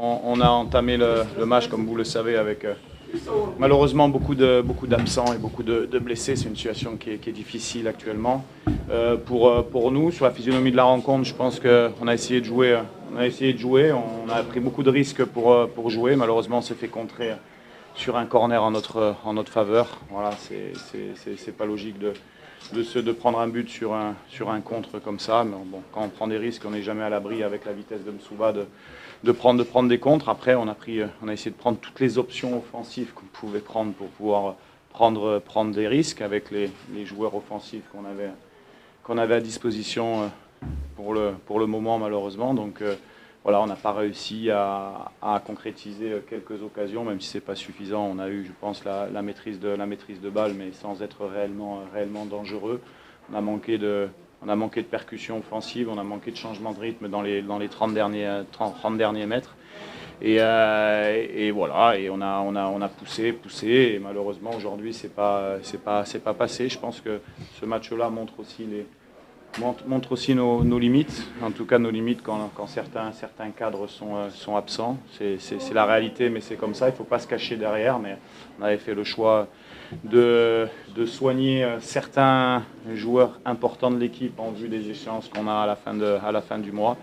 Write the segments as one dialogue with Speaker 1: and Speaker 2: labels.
Speaker 1: on a entamé le match, comme vous le savez, avec malheureusement beaucoup d'absents et beaucoup de blessés. C'est une situation qui est difficile actuellement. Pour nous, sur la physionomie de la rencontre, je pense qu'on a essayé de jouer. On a pris beaucoup de risques pour jouer. Malheureusement, on s'est fait contrer sur un corner en notre faveur. Voilà, c'est pas logique de prendre un but sur un contre comme ça. Mais bon, quand on prend des risques, on n'est jamais à l'abri avec la vitesse de Msouba de prendre des contres. Après, on a essayé de prendre toutes les options offensives qu'on pouvait prendre pour pouvoir prendre des risques avec les joueurs offensifs qu'on avait à disposition pour le moment, malheureusement. Donc voilà, on n'a pas réussi à concrétiser quelques occasions, même si ce n'est pas suffisant. On a eu, je pense, la maîtrise de balle, mais sans être réellement dangereux. On a manqué de percussion offensive, on a manqué de changement de rythme dans les 30 derniers mètres. Et voilà, et on a poussé, et malheureusement aujourd'hui c'est pas passé. Je pense que ce match-là montre aussi nos limites, en tout cas nos limites quand certains cadres sont absents. C'est la réalité, mais c'est comme ça, il ne faut pas se cacher derrière. Mais on avait fait le choix de soigner certains joueurs importants de l'équipe en vue des échéances qu'on a à la fin du mois.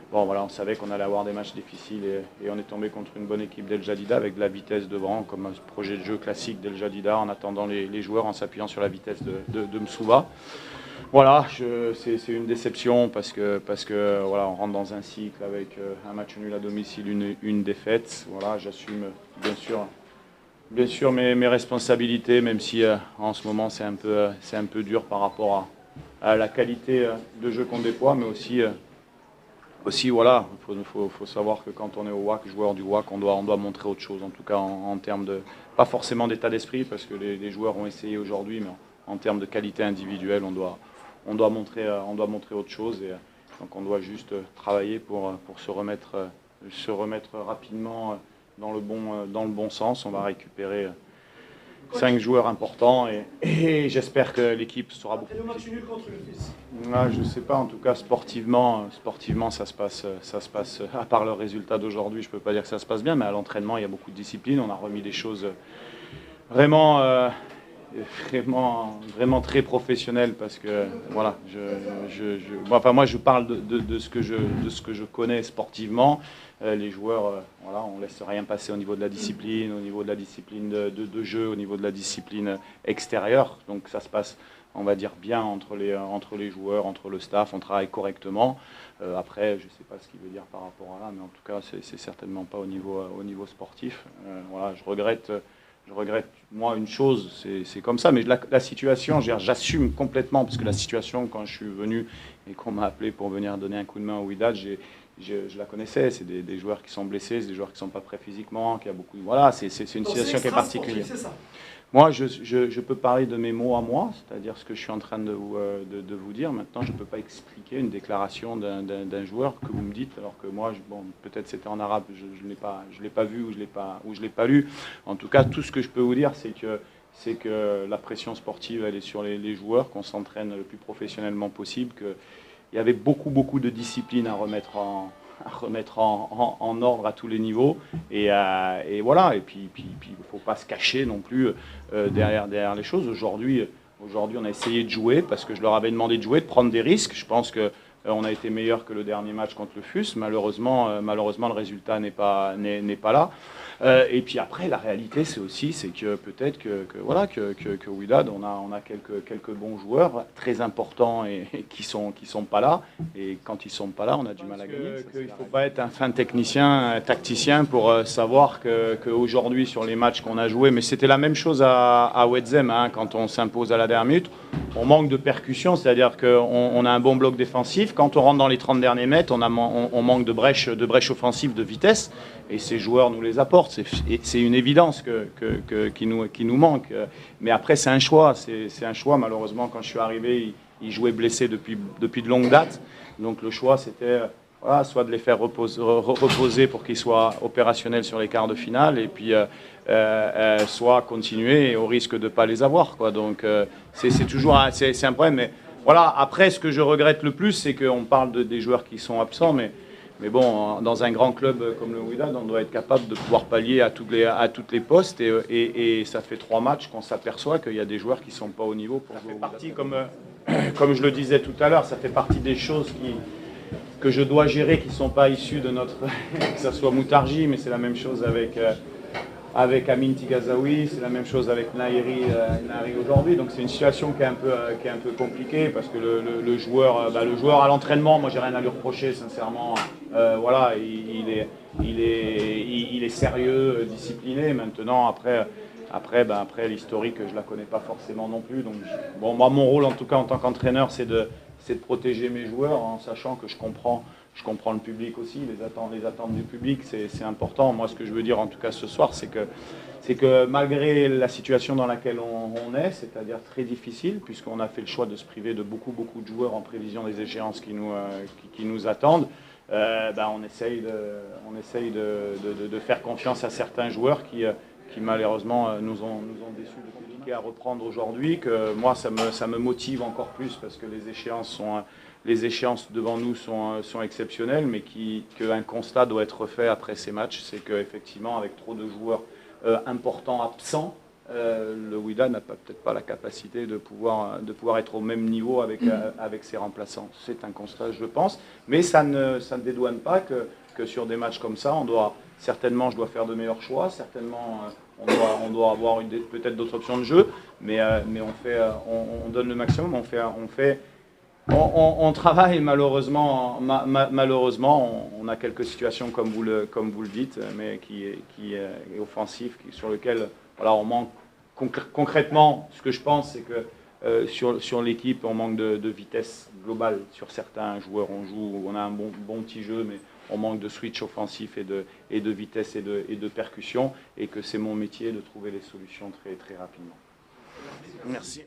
Speaker 1: Bon voilà, on savait qu'on allait avoir des matchs difficiles et on est tombé contre une bonne équipe d'El Jadida avec de la vitesse devant, comme un projet de jeu classique d'El Jadida, en attendant les joueurs, en s'appuyant sur la vitesse de Msouba. Voilà, c'est une déception parce que voilà, on rentre dans un cycle avec un match nul à domicile, une défaite. Voilà, j'assume bien sûr mes responsabilités, même si en ce moment c'est un peu dur par rapport à la qualité de jeu qu'on déploie, mais aussi voilà, faut savoir que quand on est au WAC, joueur du WAC, on doit montrer autre chose, en tout cas en termes de, pas forcément d'état d'esprit, parce que les joueurs ont essayé aujourd'hui, mais en termes de qualité individuelle, on doit montrer autre chose, et donc on doit juste travailler pour se remettre rapidement dans le bon sens. On va récupérer 5 joueurs importants et j'espère que l'équipe sera beaucoup plus.
Speaker 2: Le match nul contre le Fils.
Speaker 1: Je ne sais pas, en tout cas sportivement ça se passe, à part le résultat d'aujourd'hui, je ne peux pas dire que ça se passe bien, mais à l'entraînement il y a beaucoup de discipline, on a remis des choses vraiment très professionnelles, parce que voilà, moi je parle de ce que je connais sportivement. Les joueurs, voilà, on ne laisse rien passer au niveau de la discipline, de jeu, au niveau de la discipline extérieure. Donc ça se passe, on va dire, bien entre les joueurs, entre le staff, on travaille correctement. Après, je ne sais pas ce qu'il veut dire par rapport à là, mais en tout cas, c'est certainement pas au niveau sportif. Voilà, je regrette, moi, une chose, c'est comme ça, mais la situation, j'assume complètement, parce que la situation, quand je suis venu et qu'on m'a appelé pour venir donner un coup de main au Wydad, je la connaissais. C'est des joueurs qui sont blessés, c'est des joueurs qui ne sont pas prêts physiquement, qui a beaucoup. Voilà, c'est une situation qui est particulière. Moi, je peux parler de mes mots à moi, c'est-à-dire ce que je suis en train de vous dire. Maintenant, je ne peux pas expliquer une déclaration d'un joueur que vous me dites, alors que moi, peut-être c'était en arabe, je ne l'ai pas vu ou je ne l'ai pas lu. En tout cas, tout ce que je peux vous dire, c'est que la pression sportive, elle est sur les joueurs, qu'on s'entraîne le plus professionnellement possible, qu'il y avait beaucoup de discipline à remettre en ordre à tous les niveaux, et voilà, et puis il ne faut pas se cacher non plus derrière les choses. Aujourd'hui on a essayé de jouer, parce que je leur avais demandé de jouer, de prendre des risques. Je pense que on a été meilleur que le dernier match contre le FUS. Malheureusement le résultat n'est pas là. Et puis après, la réalité, c'est que peut-être que Wydad, on a quelques bons joueurs très importants et qui sont pas là. Et quand ils sont pas là, on a du mal à gagner. Il ne faut pas être un fin technicien, un tacticien pour savoir qu'aujourd'hui, sur les matchs qu'on a joués, mais c'était la même chose à Wetzem, hein, quand on s'impose à la dernière minute, on manque de percussion, c'est-à-dire qu'on a un bon bloc défensif. Quand on rentre dans les 30 derniers mètres, on manque de brèche offensive, de vitesse, et ces joueurs nous les apportent. C'est une évidence qui nous manque. Mais après, c'est un choix. C'est un choix. Malheureusement, quand je suis arrivé, ils jouaient blessés depuis de longues dates. Donc le choix, c'était soit de les faire reposer pour qu'ils soient opérationnels sur les quarts de finale, et puis soit continuer au risque de ne pas les avoir, quoi. Donc c'est toujours c'est un problème. Mais voilà, après, ce que je regrette le plus, c'est qu'on parle des joueurs qui sont absents, mais Mais bon, dans un grand club comme le Wydad, on doit être capable de pouvoir pallier à toutes les postes. Et ça fait 3 matchs qu'on s'aperçoit qu'il y a des joueurs qui ne sont pas au niveau pour jouer au Wydad. Comme je le disais tout à l'heure, ça fait partie des choses que je dois gérer qui ne sont pas issues de notre... que ce soit Moutarji, mais c'est la même chose avec Amin Tigazaoui, c'est la même chose avec Nahiri aujourd'hui. Donc c'est une situation qui est un peu compliquée parce que le joueur à l'entraînement, moi j'ai rien à lui reprocher sincèrement. Voilà, il est sérieux, discipliné. Maintenant après l'historique, je la connais pas forcément non plus. Donc bon, moi mon rôle en tout cas en tant qu'entraîneur, c'est de protéger mes joueurs en sachant que je comprends le public aussi, les attentes du public, c'est important. Moi, ce que je veux dire en tout cas ce soir, c'est que malgré la situation dans laquelle on est, c'est-à-dire très difficile, puisqu'on a fait le choix de se priver de beaucoup de joueurs en prévision des échéances qui nous attendent, on essaye de faire confiance à certains joueurs qui malheureusement nous ont déçus. Compliqué à reprendre aujourd'hui, que moi ça me motive encore plus parce que les échéances devant nous sont exceptionnelles, mais qu'un constat doit être fait après ces matchs, c'est qu'effectivement avec trop de joueurs importants absents, le Wydad n'a peut-être pas la capacité de pouvoir être au même niveau avec ses remplaçants. C'est un constat, je pense, mais ça ne dédouane pas que sur des matchs comme ça, certainement je dois faire de meilleurs choix, certainement on doit avoir peut-être d'autres options de jeu, mais on donne le maximum, on travaille malheureusement, on a quelques situations comme vous le dites, mais qui est offensif, sur lequel voilà, on manque concrètement. Ce que je pense, c'est que sur l'équipe, on manque de vitesse globale sur certains joueurs. On a un bon petit jeu, mais on manque de switch offensif et de vitesse et de percussion, et que c'est mon métier de trouver les solutions très rapidement. Merci.